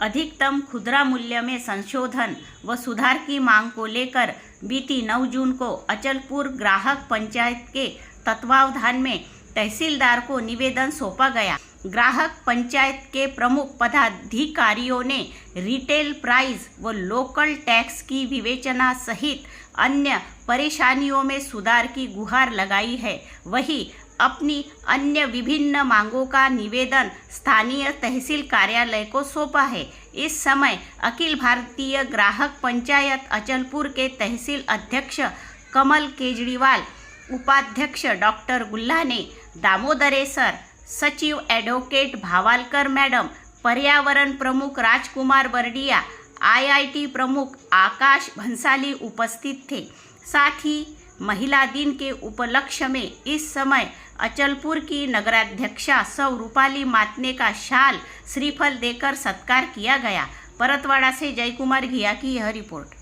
अधिकतम खुदरा मूल्य में संशोधन व सुधार की मांग को लेकर बीती 9 जून को अचलपुर ग्राहक पंचायत के तत्वावधान में तहसीलदार को निवेदन सौंपा गया। ग्राहक पंचायत के प्रमुख पदाधिकारियों ने रिटेल प्राइस व लोकल टैक्स की विवेचना सहित अन्य परेशानियों में सुधार की गुहार लगाई है। वहीं अपनी अन्य विभिन्न मांगों का निवेदन स्थानीय तहसील कार्यालय को सौंपा है। इस समय अखिल भारतीय ग्राहक पंचायत अचलपुर के तहसील अध्यक्ष कमल केजरीवाल, उपाध्यक्ष डॉक्टर गुल्हाने, दामोदरे सर, सचिव एडवोकेट भावालकर मैडम, पर्यावरण प्रमुख राजकुमार बरडिया, IIT प्रमुख आकाश भंसाली उपस्थित थे। साथ ही महिला दिन के उपलक्ष्य में इस समय अचलपुर की नगराध्यक्षा सौ रूपाली मातने का शाल श्रीफल देकर सत्कार किया गया। परतवाड़ा से जयकुमार घिया की यह रिपोर्ट।